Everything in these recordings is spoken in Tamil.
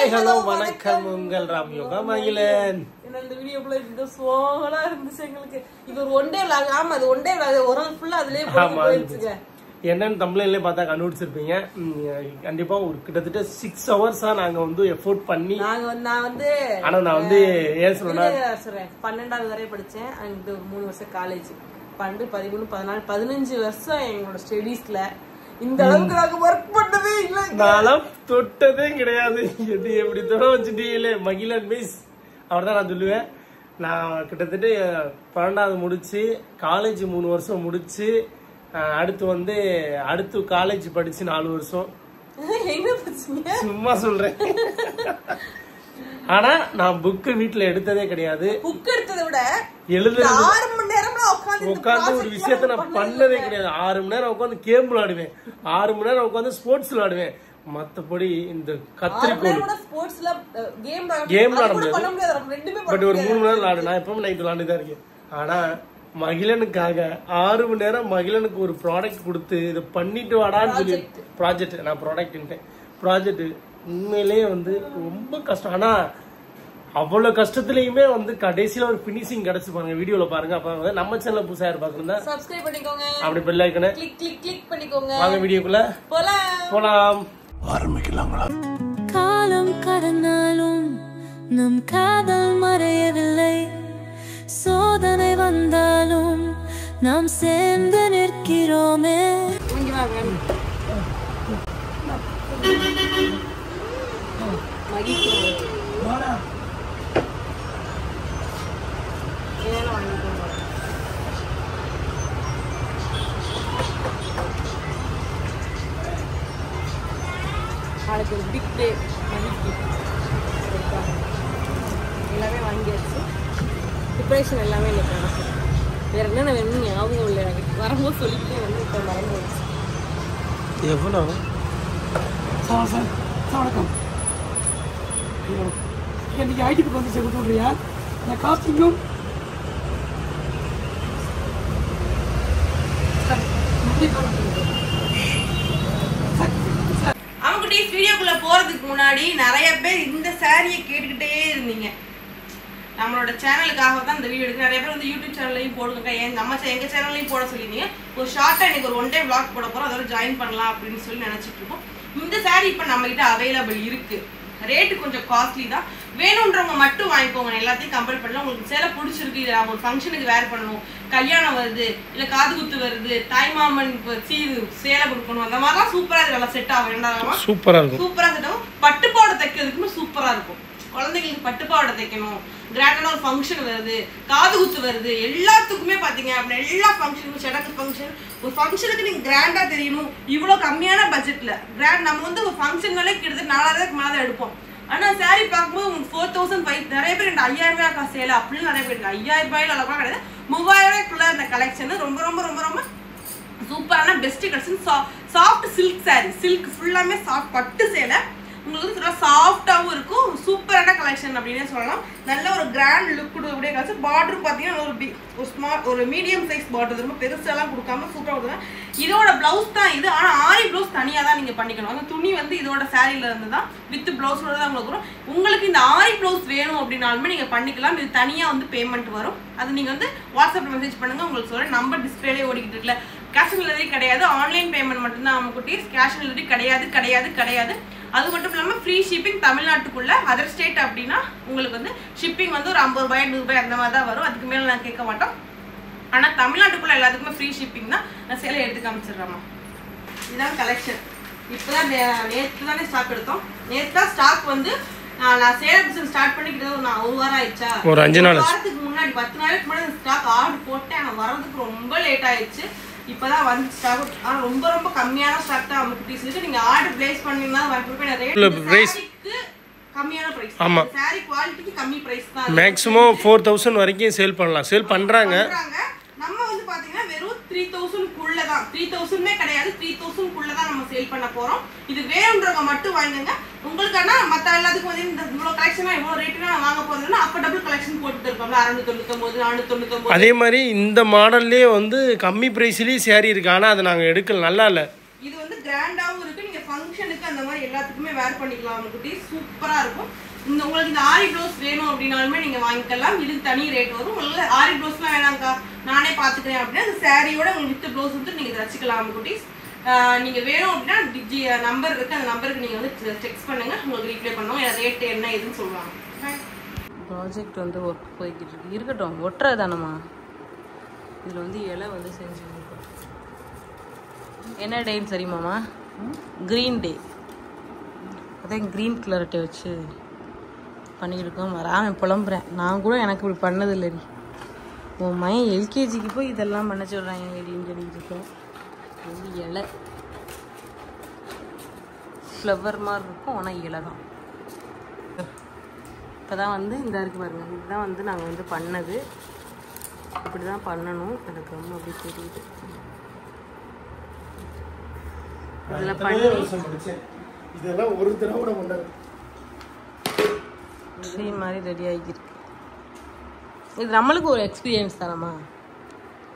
ஹாய் ஹலோ வணக்கம் உங்கள் ராம் யோகா மகிழன். இந்த வீடியோக்குள்ள இந்த சோகலா இருந்துச்சு எங்களுக்கு. இது ஒரு ஒன் டே vlog. ஆமா அது ஒன் டே vlog. ஒரு நாள் ஃபுல்லா அதுலயே போயிடுச்சுங்க. என்னன்னு தம்ப்ளைன்லயே பார்த்தா கண்டுபிடிச்சிருப்பீங்க. கண்டிப்பா ஒரு கிட்டத்தட்ட 6 hours நாங்க வந்து எஃபோர்ட் பண்ணி நான் வந்து ஏன் சொல்றேன் 12வது வரை படிச்சேன். அங்க ஒரு 3 வருஷம் காலேஜ் 12 13 14 15 வருஷம் எங்களோட ஸ்டடீஸ்ல இந்த அளவுக்கு நாங்க ஒர்க் பண்ணவே இல்ல. நானும் தொட்டதே கிடையாது. எது எப்படி தொட வச்சுட்டீங்களே மகிழன் மிஸ் அவர்தான் நான் சொல்லுவேன். நான் கிட்டத்தட்ட 12வது முடிச்சு காலேஜ் 3 வருஷம் முடிச்சு அடுத்து காலேஜ் படிச்சு 4 வருஷம். சும்மா சொல்றேன். ஆனா நான் புக் வீட்டுல எடுத்ததே கிடையாது. புக் எடுத்ததை விட எழுதுறது 6 மணி நேரம் உட்காந்து ஒரு விஷயத்த நான் பண்ணதே கிடையாது. 6 மணி நேரம் உட்காந்து கேம் விளையாடுவேன், 6 மணி நேரம் உட்காந்து ஸ்போர்ட்ஸ் விளையாடுவேன். மத்தபடி இந்த கத்திரிக்கோள் கேம் விளையாட முடியாது. பட் ஒரு 3 மணி நேரம் விளையாடு. நான் எப்பவும் நைட் விளையாண்டுதான் இருக்கேன். ஆனா மகிழனுக்காக 6 மணி நேரம் மகிழனுக்கு ஒரு ப்ராடக்ட் கொடுத்து இதை பண்ணிட்டு வாடான்னு சொல்லி ப்ராஜெக்ட் நான் ப்ராஜெக்ட் உண்மையிலேயே வந்து ரொம்ப கஷ்டம். ஆனா அவ்வளவு கஷ்டத்துலயுமே வந்து கடைசியில ஒரு பினிஷிங் கிடைச்சு பாருங்க. வீடியோல பாருங்க. அப்ப நம்ம சேனல்ல புதுசா இருப்பாங்க சப்ஸ்கிரைப் பண்ணிக்கோங்க, அப்படி பெல் ஐகானை கிளிக் பண்ணிக்கோங்க. வாங்க வீடியோக்குள்ள போலாம். ஆரம்பிக்கலாங்களா? காலம் கடந்தாலும் நம் காதல் மறையவில்லை. சோதனை வந்தாலும் நாம் சேர்ந்து நிற்கிறோமே. நாளைக்கு ஒரு பிக் டே. எல்லாமே வாங்கியாச்சு. ப்ரிப்பரேஷன் எல்லாமே இன்னைக்கு நடக்கும். வேற என்ன வேணும்னு ஞாபகம் இல்லை எனக்கு. வரும்போது சொல்லிக்கிட்டே வந்து இப்போ மறந்து போச்சு. எவ்வளோ சார் வணக்கம். இன்னைக்கு ஐடிக்கு வந்து கொடுத்து விட்றியா? இந்த காஸ்டிங்கும் வீடியோக்குள்ள போறதுக்கு முன்னாடி நிறைய பேர் இந்த சாரியை கேட்டுக்கிட்டே இருந்தீங்க. நம்மளோட சேனலுக்காக தான் இந்த வீடியோ எடுக்க. நிறைய பேர் வந்து யூடியூப் சேனல்லையும் போடுங்க, எங்க சேனல்லையும் போட சொல்லியிருந்தீங்க. ஒரு ஷார்ட்டா எனக்கு ஒரு ஒன் டைம் vlog போட போறோம், அதோட ஜாயின் பண்ணலாம் அப்படின்னு சொல்லி நினைச்சிட்டு இருக்கோம். இந்த சாரி இப்ப நம்ம கிட்ட அவைலபிள் இருக்கு. ரேட்டு கொஞ்சம் காஸ்ட்லி தான். வேணும்ன்றவங்க மட்டும் வாங்கிக்கோங்க. எல்லாத்தையும் கம்பேர் பண்ணலாம். உங்களுக்கு சேலை பிடிச்சிருக்கு, இதை ஒரு ஃபங்க்ஷனுக்கு வேர் பண்ணணும், கல்யாணம் வருது, இல்ல காது குத்து வருது, தாய்மாமன் சேலை கொடுக்கணும், அந்த மாதிரிலாம் சூப்பரா இது நல்லா செட் ஆகும். ரெண்டாவது சூப்பரா செட் ஆகும். பட்டுப்பாவடை தைக்கிறதுக்குமே சூப்பரா இருக்கும். குழந்தைங்களுக்கு பட்டுப்பாவடை தைக்கணும், கிராண்டான ஒரு ஃபங்க்ஷன் வருது, காது குத்து வருது, எல்லாத்துக்குமே பாத்தீங்க அப்படின்னா எல்லா ஃபங்க்ஷனுக்கும் செடக்கு ஃபங்க்ஷன், ஒரு ஃபங்க்ஷனுக்கு நீங்க கிராண்டா தெரியணும். இவ்வளவு கம்மியான பட்ஜெட்ல கிராண்ட் நம்ம வந்து ஒரு ஃபங்க்ஷன்களே கிட்டத்தட்ட 4000 மேல எடுப்போம். ஆனா சாரி பார்க்கும்போது உங்களுக்கு 4000 நிறைய பேர் 5000 ரூபாய் சேலை அப்படின்னு நிறைய பேர் 5000 ரூபாயில அளவுக்கு கிடையாது. 3000 ரூபாய்க்குள்ள இந்த கலெக்ஷன் ரொம்ப ரொம்ப ரொம்ப ரொம்ப சூப்பரான best collection. Soft silk sorry, silk ஃபுல்லாமே சாஃப்ட் பட்டு சேலை. உங்களுக்கு வந்து சாஃப்டாகவும் இருக்கும். சூப்பரான கலெக்ஷன் அப்படின்னே சொல்லலாம். நல்ல ஒரு கிராண்ட் லுக் கொடுக்கக்கூடிய கலெக்ஷன். பார்டரும் பார்த்தீங்கன்னா ஒரு மீடியம் சைஸ் பார்டர், ரொம்ப பெருசெல்லாம் கொடுக்காம சூப்பராக கொடுங்க. இதோட பிளவுஸ் தான் இது. ஆனால் ஆரி பிளவுஸ் தனியாக தான் நீங்கள் பண்ணிக்கணும். அந்த துணி வந்து இதோட சாரியில இருந்து தான் வித் பிளவுஸோட தான் உங்களுக்கு வரும். உங்களுக்கு இந்த ஆரி பிளவுஸ் வேணும் அப்படின்னாலுமே நீங்கள் பண்ணிக்கலாம். இது தனியாக வந்து பேமெண்ட் வரும். அது நீங்கள் வந்து வாட்ஸ்அப்பில் மெசேஜ் பண்ணுங்க. உங்களுக்கு சொல்ல நம்பர் டிஸ்பிளேலே ஓடிக்கிட்டு இருக்குல்ல. கேஷ் ஆன் டெலிவரி கிடையாது, ஆன்லைன் பேமெண்ட் மட்டும்தான். நம்ம குட்டீஸ் கேஷ் ஆன் டெலிவரி கிடையாது. அது மட்டும் இல்லாமல் ஃப்ரீ ஷிப்பிங் தமிழ்நாட்டுக்குள்ள. அதர் ஸ்டேட் அப்படின்னா உங்களுக்கு வந்து ஷிப்பிங் வந்து ஒரு 50 ரூபாய் 100 ரூபாய் அந்த மாதிரி தான் வரும். அதுக்கு மேலே நான் கேட்க மாட்டோம். ஆனால் தமிழ்நாட்டுக்குள்ள எல்லாத்துக்குமே ஃப்ரீ ஷிப்பிங் தான். நான் சேலை எடுத்து காமிச்சிடுறேம்மா. இதுதான் கலெக்ஷன். இப்போதான் நேற்று தானே ஸ்டாக் எடுத்தோம். நேற்று தான் ஸ்டாக் வந்து நான் சேலை பிசினஸ் ஸ்டார்ட் பண்ணிக்கிட்டு ஒரு வாரம் ஆயிடுச்சா, ஒரு 5 நாள் வாரத்துக்கு முன்னாடி 10 நாளைக்கு முன்னாடி ஸ்டாக் ஆர்டர் போட்டேன். ஆனால் வரதுக்கு ரொம்ப லேட் ஆயிடுச்சு. இப்பதான் வந்து ஸ்டாக். ஆனா ரொம்ப ரொம்ப கம்மியான ஸ்டாக் தான் நம்ம குட்டீஸ் இருக்கு. நீங்க ஆர்டர் பிளேஸ் பண்ணீங்கன்னா ரேட்டுக்கு கம்மியான பிரைஸ். ஆமா, சாரி குவாலிட்டிக்கு கம்மி பிரைஸ் தான். மேக்ஸिमम 4000 வரைக்கும் சேல் பண்ணலாம். சேல் பண்றாங்க. நம்ம வந்து பாத்தீங்கன்னா வெறும் 3000 குள்ள தான். 3000மே கிடையாது, 3000 குள்ள தான் நம்ம சேல் பண்ண போறோம். இது வேணும்ன்றவங்க மட்டும் வாங்குங்க. உங்களுக்கான மத்த எல்லாத்துக்கும் வந்து இந்த இவ்வளவு கலெக்ஷனா இவ்வளவு ரேட்னா வாங்க போறதுன்னா அப்ப டபுள் கலெக்ஷன் போட்டுட்டு இருக்கோம்ல. 699 499. அதே மாதிரி இந்த மாடல்லே வந்து கம்மி பிரைஸ்லயே சாரி இருக்கு. ஆனா அதை நாங்க எடுக்கல. நல்லா இல்ல. இது வந்து கிராண்டாவும் இருக்கு. நீங்க ஃபங்க்ஷனுக்கு அந்த மாதிரி எல்லாத்துக்குமே வேர் பண்ணிக்கலாம் குட்டி. சூப்பரா இருக்கும். உங்களுக்கு இந்த ஆரி ப்ளவுஸ் வேணும் அப்படின்னாலுமே நீங்க வாங்கிக்கலாம். இதுக்கு தனி ரேட் வரும். உங்களுக்கு ஆரி ப்ளவுஸ்லாம் வேணாங்க்கா நானே பாத்துக்கிறேன் அப்படின்னா அந்த சாரியோட உங்களுக்கு வித் ப்ளவுஸ் வந்து நீங்க தச்சுக்கலாம் குட்டீஸ். நீங்க வேணும் அப்படின்னா நம்பர் இருக்கு, அந்த நம்பருக்கு நீங்க வந்து டெக்ஸ்ட் பண்ணுங்க, உங்களுக்கு ரீப்ளை பண்ணுவோம். ரேட் என்ன ஏதுன்னு சொல்லுவாங்க. ப்ராஜெக்ட் வந்து ஒர்க் போய்கிட்டு இருக்கு. இருக்கட்டும், ஒட்டுறதானம்மா. இதில் வந்து இலை வந்து செஞ்சு என்ன டேன்னு சரிமாம்மா? க்ரீன் டே. அதான் க்ரீன் கலர்ட்டை வச்சு பண்ணிக்கிட்டு இருக்கோம். வராமல் புலம்புறேன். நான் கூட எனக்கு இப்படி பண்ணது இல்லடி. உன் மையன் எல்கேஜிக்கு போய் இதெல்லாம் பண்ண சொல்கிறாங்க அப்படின்னு சொல்லிட்டு இருக்கேன். வந்து இலை ஃப்ளவர் மாதிரி இருக்கும், ஆனால் இலை தான். இப்போ தான் வந்து இந்த இருக்குது பாருங்கள், இதுதான் வந்து நாங்கள் வந்து பண்ணது. இப்படி தான் பண்ணணும். எனக்கு ரொம்ப அப்படி தெரியுது. இதில் பண்ணி இதெல்லாம் ஒரு தடவை கூட பண்ணாது. க்ரீன் மாதிரி ரெடி ஆகிருக்கு. இது நம்மளுக்கு ஒரு எக்ஸ்பீரியன்ஸ் தானம்மா.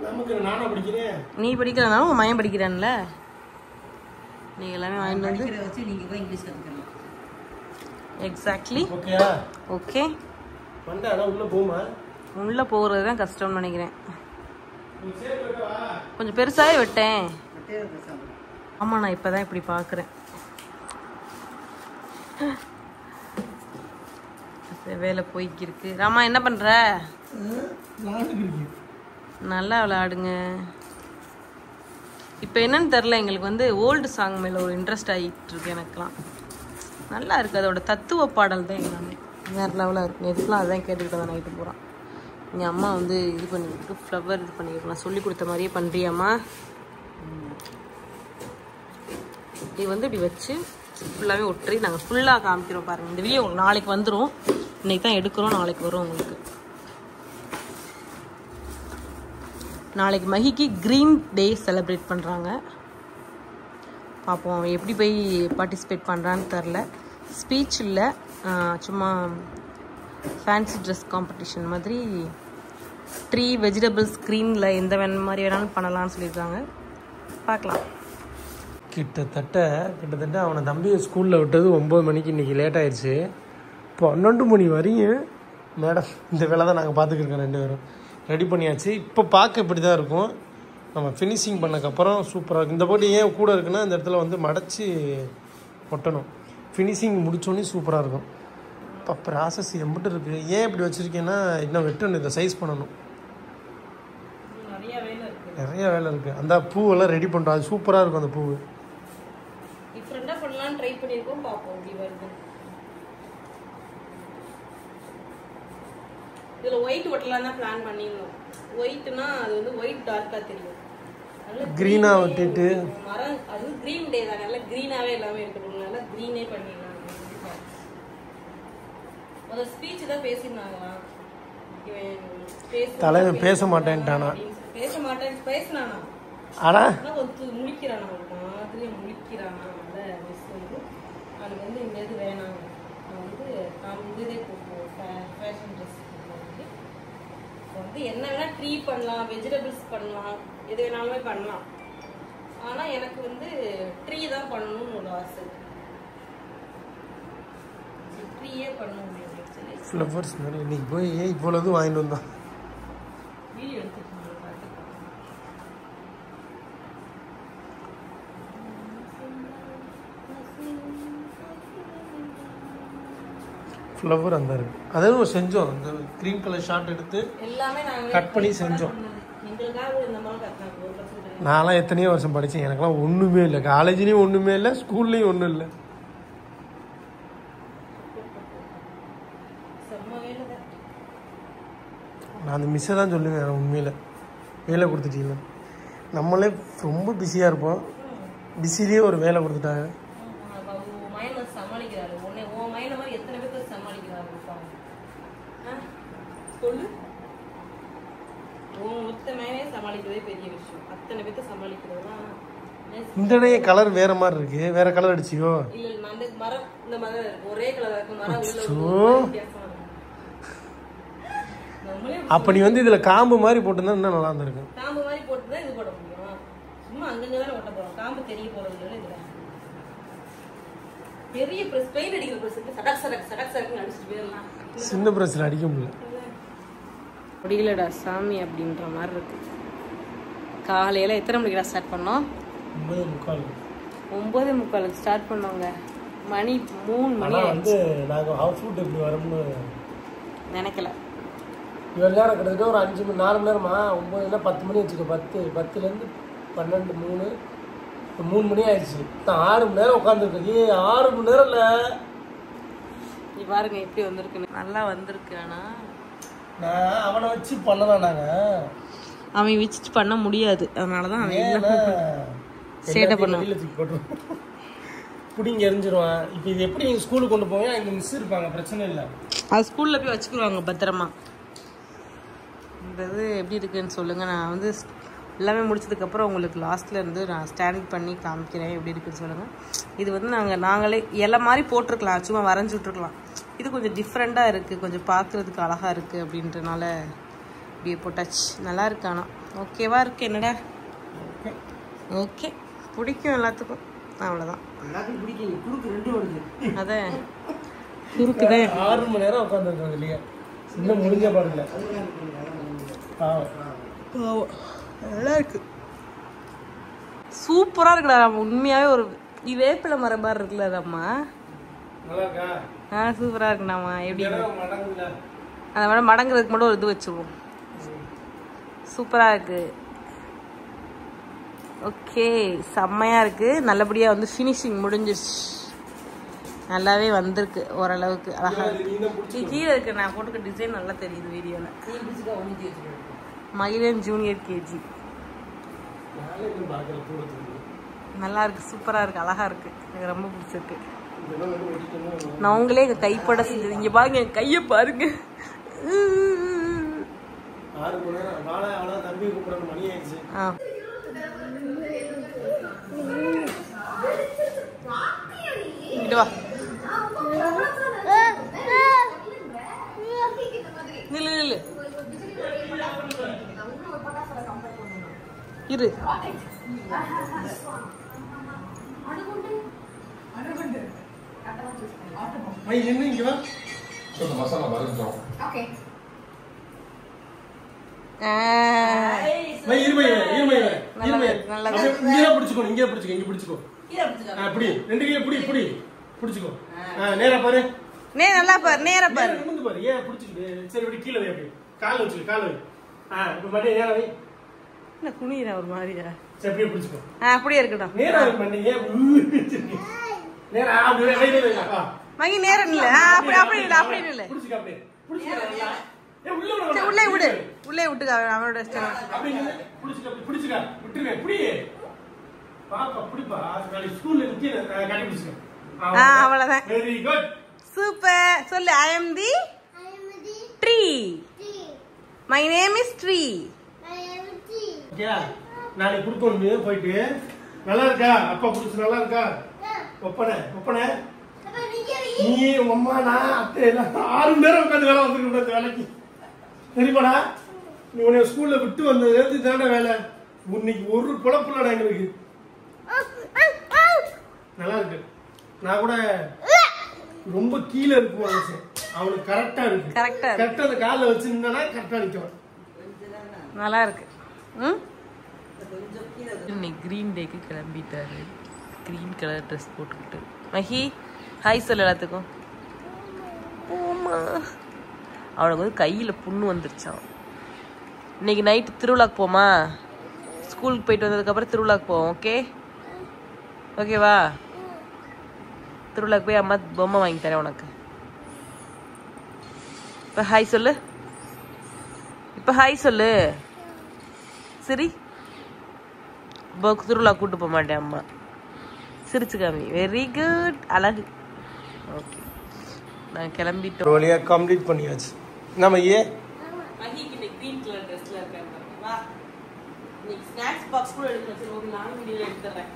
நமக்கு நானா படிக்கிறேன், நீ படிக்கிறனாலும் உன் மையம் படிக்கிறான்ல. நீங்கள் எல்லாமே வாங்கிட்டு வந்து வச்சு நீங்கள் தான் இங்கிலீஷ் கற்றுக்கலாம். எக்ஸாக்ட்லி. ஓகேயா? ஓகே. வந்தா உள்ள போமா? உள்ளே போகிறது தான் கஷ்டம்னு நினைக்கிறேன். கொஞ்சம் பெருசாகவே விட்டேன். ஆமாம், நான் இப்போ தான் இப்படி பார்க்குறேன். வேலை போய்க்கிருக்கு. ராமா என்ன பண்ணுற? நல்லா விளையாடுங்க. இப்போ என்னன்னு தெரில, எங்களுக்கு வந்து ஓல்டு சாங் மேலே ஒரு இன்ட்ரெஸ்ட் ஆகிட்டு இருக்கு. எனக்குலாம் நல்லா இருக்குது. அதோட தத்துவ பாடல் தான் எல்லாமே வேறு லெவலாக இருக்கும். எதுக்கெலாம் அதுதான் கேட்டுக்கிட்டு தான் நைட்டு போகிறான். எங்கள் அம்மா வந்து இது பண்ணிக்கிட்டு ஃப்ளவர் இது பண்ணிக்கிட்டு சொல்லி கொடுத்த மாதிரியே பண்ணுறியாம்மா? இது வந்து இப்படி வச்சு ஃபுல்லாகவே ஒற்றி நாங்கள் ஃபுல்லாக காமிக்கிறோம் பாருங்கள். இந்த வீடியோ உங்களுக்கு நாளைக்கு வந்துடும். இன்றைக்கி தான் எடுக்கிறோம், நாளைக்கு வரும் உங்களுக்கு. நாளைக்கு மகிக்கு க்ரீன் டே செலிப்ரேட் பண்ணுறாங்க. பார்ப்போம் அவன் எப்படி போய் பார்ட்டிசிபேட் பண்ணுறான்னு தெரில. ஸ்பீச் இல்லை, சும்மா ஃபேன்சி ட்ரெஸ் காம்படிஷன் மாதிரி ட்ரீ வெஜிடபிள்ஸ் க்ரீனில் எந்த மாதிரி வேணாலும் பண்ணலான்னு சொல்லியிருக்காங்க. பார்க்கலாம். கிட்டத்தட்ட அவனை தம்பியை ஸ்கூலில் விட்டது 9 மணிக்கு. இன்றைக்கி லேட் ஆயிடுச்சு. 12 மணி வரையும் மேடம் இந்த வேலை தான் நாங்கள் பார்த்துக்கிருக்கோம். 2 பேரும் ரெடி பண்ணியாச்சு. இப்போ பார்க்க இப்படி தான் இருக்கும். நம்ம ஃபினிஷிங் பண்ணக்கப்புறம் சூப்பராக இருக்கும். இந்த போட்டி ஏன் கூட இருக்குன்னா இந்த இடத்துல வந்து மடைச்சி ஒட்டணும். ஃபினிஷிங் முடித்தோடனே சூப்பராக இருக்கும். இப்போ ப்ராசஸ் எம்பிட்டு இருக்குது. ஏன் இப்படி வச்சுருக்கேன்னா இன்னும் வெட்டணும், இதை சைஸ் பண்ணணும். நிறைய வேலை இருக்குது. அந்த பூவெல்லாம் ரெடி பண்ணுறோம். அது சூப்பராக இருக்கும். அந்த பூ டிஃப்ரெண்டாக பண்ணலான்னு ட்ரை பண்ணியிருக்கோம். பார்ப்போம் இப்படி வருது. இதில் ஒயிட் ஒட்டலாம் தான் பிளான் பண்ணியிருந்தோம். ஒயிட்னா அது வந்து ஒயிட் டார்க்காக தெரியும். க்ரீனாக ஒட்டிட்டு மரம் அது க்ரீன் டே தான். நல்லா க்ரீனாகவே எல்லாமே இருக்கணும். நல்லா க்ரீனே பண்ணிடலாம். ஒரு ஸ்பீச் தான் பேசியிருந்தாங்களா? தலைவன் பேச மாட்டேன்ட்டானா? பேச மாட்டேன் பேசினானா? ஆனால் கொஞ்சம் முழிக்கிறானா? ஒரு மாதிரி முழிக்கிறானா? அதனால மிஸ் வந்து அவனுக்கு வந்து இந்த இது வேணாம், அவன் வந்து நான் இதே கொடுப்போம் ஃபேஷன் ட்ரெஸ் வந்து என்ன வேணால் ட்ரீ பண்ணலாம், வெஜிடபிள்ஸ் பண்ணலாம், எது வேணாலுமே பண்ணலாம். ஆனால் எனக்கு வந்து ட்ரீ தான் பண்ணணும்னு ஒரு ஆசை. ட்ரீயே பண்ணணும் அப்படின்னு சொல்லி ஃப்ளவர்ஸ் மாதிரி இன்னைக்கு போய் இவ்வளவு வாங்கிட்டு வந்தான். வீடியோ எடுத்துட்டு ஃப்ளவர் அந்த இருக்குது. அதாவது செஞ்சோம். அந்த க்ரீன் கலர் ஷார்ட் எடுத்து எல்லாமே நாங்கள் கட் பண்ணி செஞ்சோம். எங்களுக்காக இந்த மாதிரி கட்டினாங்க. ஒரு பர்சன்ட் நான்லாம் எத்தனையோ வருஷம் படித்தேன். எனக்குலாம் ஒன்றுமே இல்லை. காலேஜ்லேயும் ஒன்றுமே இல்லை, ஸ்கூல்லேயும் ஒன்றும் இல்லை. நான் அந்த மிஸ்ஸை தான் சொல்லுவேன். உண்மையில் வேலை கொடுத்துட்டீங்க. நம்மளே ரொம்ப பிஸியாக இருப்போம். பிஸிலேயே ஒரு வேலை கொடுத்துட்டாங்க. சமாளிக்கிறாரு. உன் மைண்ட் மாதிரி எத்தனை பேருக்கு சமாளிக்கிறாரு சொல்லு. உன் ஒத்த மைனே சமாளிக்கிறதே பெரிய விஷயம். அத்தனை பேருக்கு சமாளிக்கிறதுலாம் இந்த கலர் வேற மாதிரி இருக்கு. வேற கலர் அடிச்சியோ? இல்ல, அந்த மரம் இந்த மாதிரி இருக்கு. ஒரே கலரா இருக்கு. மரம் உள்ள அப்ப நீ வந்து இதுல காம்பு மாதிரி போட்டுருந்தா இன்னும் நல்லா இருந்திருக்கும். காம்பு மாதிரி போட்டுதான் இது போட முடியும். சும்மா அங்கங்க வேற ஒட்ட போறோம், காம்பு தெரிய போறது இல்லை. இதுல பெரிய பிரஸ், பெயின் அடிக்கிற பிரஸ் சடக் சடக் சடக் சடக்னு அடிச்சுட்டு போயிடலாம். சின்ன பிரஸ்ல அடிக்க முடியல. முடியலடா சாமி அப்படின்ற மாதிரி இருக்கு. காலையில எத்தனை மணிக்கு ஸ்டார்ட் பண்ணோம்? 9:45 ஸ்டார்ட் பண்ணோங்க. மணி 3 மணி வந்து நாங்கள் ஹவுஸ் ஃபுட் எப்படி வரும்னு நினைக்கல. இவ்வளோ நேரம் கிட்டத்தட்ட ஒரு 5 மணி 4 மணி நேரமா, 9 இல்லை 10 மணி வச்சுக்கோ. 10லேருந்து 12 3 மணி ஆயிடுச்சு. 6 மணி நேரம் உட்காந்துருக்கு. 6 மணி நேரம் இல்லை. நீ பாருங்க எப்படி வந்திருக்குன்னு. நல்லா வந்திருக்கு. ஆனால் நான் அவனை வச்சு பண்ணலாம். நாங்கள் அவன் வச்சுட்டு பண்ண முடியாது. அதனாலதான் அவன் சேட்டை பண்ணுவான், புடிங்க எரிஞ்சிருவான். இப்போ இது எப்படி நீங்கள் ஸ்கூலுக்கு கொண்டு போவேன்? இங்கே மிஸ் இருப்பாங்க, பிரச்சனை இல்லை. அது ஸ்கூல்ல போய் வச்சுக்குவாங்க பத்திரமா. இந்த இது எப்படி இருக்குன்னு சொல்லுங்க. நான் வந்து எல்லாமே முடிச்சதுக்கப்புறம் உங்களுக்கு லாஸ்ட்ல இருந்து நான் ஸ்டாண்டிங் பண்ணி காமிக்கிறேன் எப்படி இருக்குன்னு சொல்லுங்க. இது வந்து நாங்களே இலை மாதிரி போட்டிருக்கலாம், சும்மா வரைஞ்சி விட்டுருக்கலாம். இது கொஞ்சம் டிஃப்ரெண்டாக இருக்குது, கொஞ்சம் பார்க்குறதுக்கு அழகாக இருக்குது அப்படின்றனால இப்படியே போட்டாச்சு. நல்லா இருக்கு. ஆனால் ஓகேவா இருக்கு. என்னடா ஓகே, பிடிக்கும் எல்லாத்துக்கும். அவ்வளோதான். அதான் குறுக்குதான். 6 மணி நேரம் உட்காந்துருக்காங்க இல்லையா? இன்னும் முடிஞ்ச பாருங்க. நல்லா இருக்கு, சூப்பரா இருக்குடா. நம்ம உண்மையாவே ஒரு வேப்பிலை மரம் மாதிரி இருக்குல்ல அம்மா? நல்லா இருக்கா? சூப்பரா இருக்குண்ணாமா. எப்படி அந்த மாதிரி மடங்குறதுக்கு மட்டும் ஒரு இது வச்சுருவோம். சூப்பரா இருக்கு. ஓகே, செம்மையா இருக்கு. நல்லபடியா வந்து ஃபினிஷிங் முடிஞ்சிருச்சு. நல்லாவே வந்திருக்கு ஓரளவுக்கு. அழகா கீழே இருக்கு. நான் போட்டுக்க டிசைன் நல்லா தெரியுது வீடியோல. Magizhan junior KG. நல்லா இருக்கு, சூப்பரா இருக்கு, அழகா இருக்கு. எனக்கு ரொம்ப பிடிச்சிருக்கு. நான் உங்களே எங்க கைப்பட செஞ்சது. இங்க பாருங்க, என் கைய பாருங்க. 6 மணி நேரம் நாளை அவ்வளோ தம்பி கூப்பிடணும். மணி ஆயிடுச்சு. வா நில்லு நில்லு இரு. என்ன இங்க வா. மசாலா வரைஞ்சோம். ஓகே. நேரா பாரு. நல்லா பாரு, நேரா பாரு. பாரு. ஏன் பிடிச்சிக்கிட்டு? சரி, இப்படி கீழே வை. அப்படி கால வச்சு கால வை. இப்ப மட்டும் நேரா வை. என்ன குனிற ஒரு மாதிரியா? சரி, அப்படியே பிடிச்சுக்கோ. அப்படியே இருக்கட்டும். நேரா வை பண்ணி. நேரா அப்படியே வை வை வை. மகி நேரா இல்ல. அப்படி இல்ல, அப்படி இல்ல. பிடிச்சுக்க அப்படியே. பிடிச்சுக்க. உள்ளே விடு, உள்ளே விட்டுக்க. அவனோட பிடிச்சுக்க விட்டுருங்க. புடி பாப்பா, புடிப்பா. ஸ்கூல்ல கட்டி பிடிச்சுக்க. அவ்வளவுதான். Very good, super. சொல்லு, I am the tree. My name is tree. Okay. நாளைக்கு குடுக்கணும் போயிட்டு. நல்லா இருக்கா? அப்பா புடிச்சு நல்லா இருக்கா? ஒப்பனை ஒப்பனை. நீ அம்மா நான் அத்தை எல்லாம் 6 மணி நேரம் உட்காந்து வேலை வந்துருக்க வேலைக்கு. சரிப்பாடா, நீ உன்னை ஸ்கூல்ல விட்டு வந்தது தானே வேலை. இன்னைக்கு ஒரு குழப்பம்லடா எங்களுக்கு. நல்லா இருக்கு. நான் கூட ரொம்ப கீழே இருக்கும் நினைச்சேன். அவனுக்கு கரெக்டா இருக்கு. கரெக்டா அந்த காலில் வச்சு நின்னா கரெக்டா நிற்கும். நல்லா இருக்கு. இன்னைக்கு கிரீன் டேக்கு கிளம்பிட்டாரு. கிரீன் கலர் ட்ரெஸ் போட்டுக்கிட்டு. மஹி ஹாய் சொல்லு எல்லாத்துக்கும். அவனுக்கு வந்து கையில் புண்ணு வந்துருச்சான். இன்னைக்கு நைட்டு திருவிழாக்கு போமா? ஸ்கூலுக்கு போயிட்டு வந்ததுக்கப்புறம் திருவிழாக்கு போவோம். ஓகே ஓகேவா? திருவிழாக்கு போய் அம்மா பொம்மை வாங்கி தரேன் உனக்கு. இப்போ ஹாய் சொல்லு. இப்போ ஹாய் சொல்லு. சரி, திருவிழா கூட்டு போக மாட்டேன் அம்மா. சிரிச்சு காமி. வெரி குட், அழகு. ஓகே, நான் கிளம்பிட்டோம். ஒரு வழியா கம்ப்ளீட் பண்ணியாச்சு. நம்ம மஹிக்கு இந்த கிரீன் கலர் ட்ரெஸ்ல இருக்காங்க. வா, இன்னைக்கு ஸ்நாக்ஸ் பாக்ஸ் கூட எடுக்கணும். சரி, ஒரு லாங் வீடியோல எடுத்துறேன்.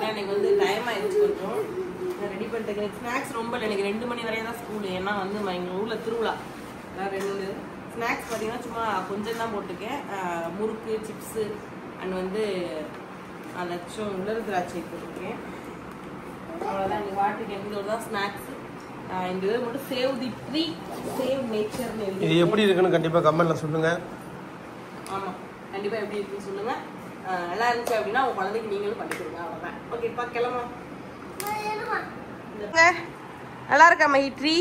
எனக்கு வந்து டைம் ஆயிடுச்சு கொஞ்சம். நான் ரெடி பண்ணிட்டேன். ஸ்நாக்ஸ் ரொம்ப இல்லை, எனக்கு 2 மணி வரையும் தான் ஸ்கூலு. ஏன்னா வந்து எங்கள் ஊரில் திருவிழா. நான் 2 ஸ்நாக்ஸ் பார்த்தீங்கன்னா சும்மா கொஞ்சம் தான் போட்டிருக்கேன். முறுக்கு, சிப்ஸு அண்ட் வந்து லட்சம் உலர் திராட்சை போட்டிருக்கேன். அவ்வளோதான். இந்த வாட்டுக்கு எந்த தான் ஸ்நாக்ஸ். இந்த இதை மட்டும் சேவ் தி ட்ரீ சேவ் நேச்சர்னு எழுதி. இது எப்படி இருக்குன்னு கண்டிப்பாக கமெண்ட்டில் சொல்லுங்கள். ஆமாம், கண்டிப்பாக எப்படி இருக்குன்னு சொல்லுங்கள். நல்லா இருந்துச்சு அப்படின்னா உங்கள் குழந்தைக்கு நீங்களும் பண்ணி கொடுங்க. அவ்வளோதான். ஓகேப்பா, கிளம்பா. நல்லா இருக்கா மை ட்ரீ?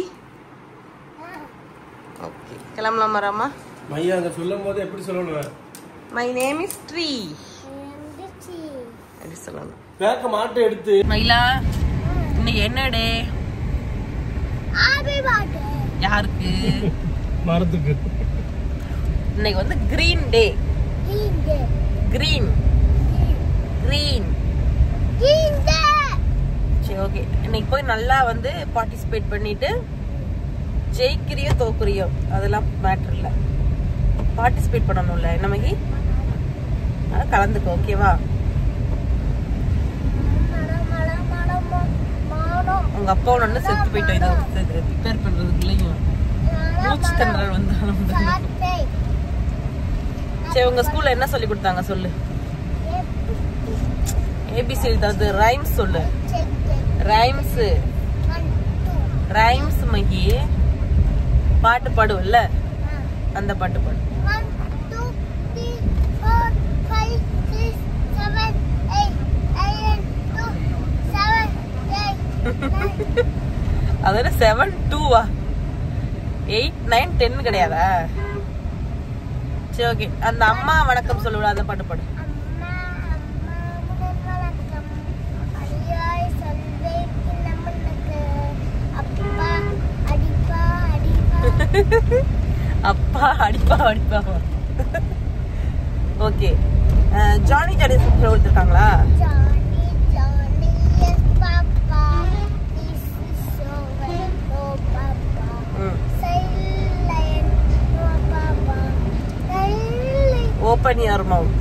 ஓகே, கிளம்பலாம் மரம்மா. மையா அங்கே சொல்லும் போது எப்படி சொல்லணும்? மை நேம் இஸ் ட்ரீ அப்படி சொல்லணும். பேக்க மாட்டை எடுத்து. மயிலா, இன்னைக்கு என்ன டே? யாருக்கு? மரத்துக்கு. இன்னைக்கு வந்து கிரீன் டே. கிரீன் கிரீன் சரி, ஓகே. இன்னைக்கு போய் நல்லா வந்து பார்ட்டிசிபேட் பண்ணிட்டு ஜெயிக்கிறியோ தோக்குறியோ அதெல்லாம் மேட்டர் இல்லை, பார்ட்டிசிபேட் பண்ணணும்ல என்ன மகி? அதான் கலந்துக்கோ, ஓகேவா? உங்க அப்பா ஒன்று செத்து போயிட்டோம். இதை ப்ரிப்பேர் பண்றதுக்குள்ளேயும் மூச்சு திணறல் வந்து. சரி, உங்க ஸ்கூல்ல என்ன சொல்லி கொடுத்தாங்க சொல்லு. ஏபிசி அதாவது ரைம்ஸ் சொல்லு. ரைம்ஸ் ரைம்ஸ் மகி. பாட்டு பாடுவல்ல, அந்த பாட்டு பாடு. அதாவது 7 2 8 9 10 கிடையாதா? சரி, ஓகே. அந்த அம்மா வணக்கம் சொல்லுவா, அந்த பாட்டு பாடு. அப்பா அடிப்பா அடிப்பா. ஓகே, ஜானி ஜானி கொடுத்துருக்காங்களா? Open your mouth.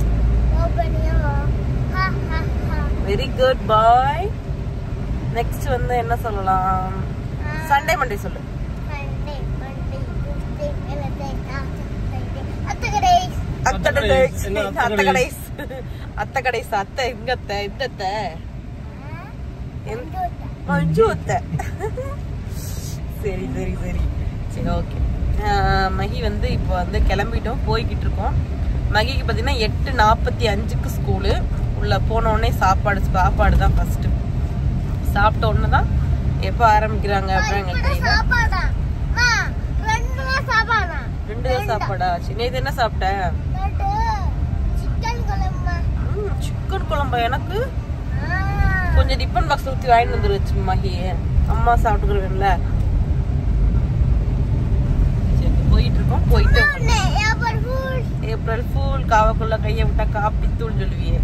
Very good boy. Next வந்து என்ன சொல்லலாம்? சண்டே மண்டே சொல்லு. அத்தை எங்க அத்தை? இந்த அத்தை மஞ்சு அத்தை. சரி சரி சரி சரி, ஓகே. மகி வந்து இப்போ வந்து கிளம்பிட்டோம், போய்கிட்டு இருக்கோம். மகிக்கு பார்த்தீங்கன்னா 8:45க்கு ஸ்கூலு. உள்ள போனோடனே சாப்பாடு தான் ஃபர்ஸ்ட். சாப்பிட்ட உடனே தான் எப்போ ஆரம்பிக்கிறாங்க அப்படின்னு எங்களுக்கு தெரியல. 2 தான் சாப்பாடா? சின்ன இது என்ன சாப்பிட்டேன்? சிக்கன் குழம்பா? எனக்கு கொஞ்சம் டிஃபன் பாக்ஸ் ஊற்றி வாங்கிட்டு வந்துருச்சு மகி. அம்மா சாப்பிட்டுக்கிறேன்ல. போயிட்டு இருக்கோம். போயிட்டு ஏப்ரல் ஃபூல். காவக்குள்ள கையை விட்டா காப்பி தூள் சொல்லுவியே.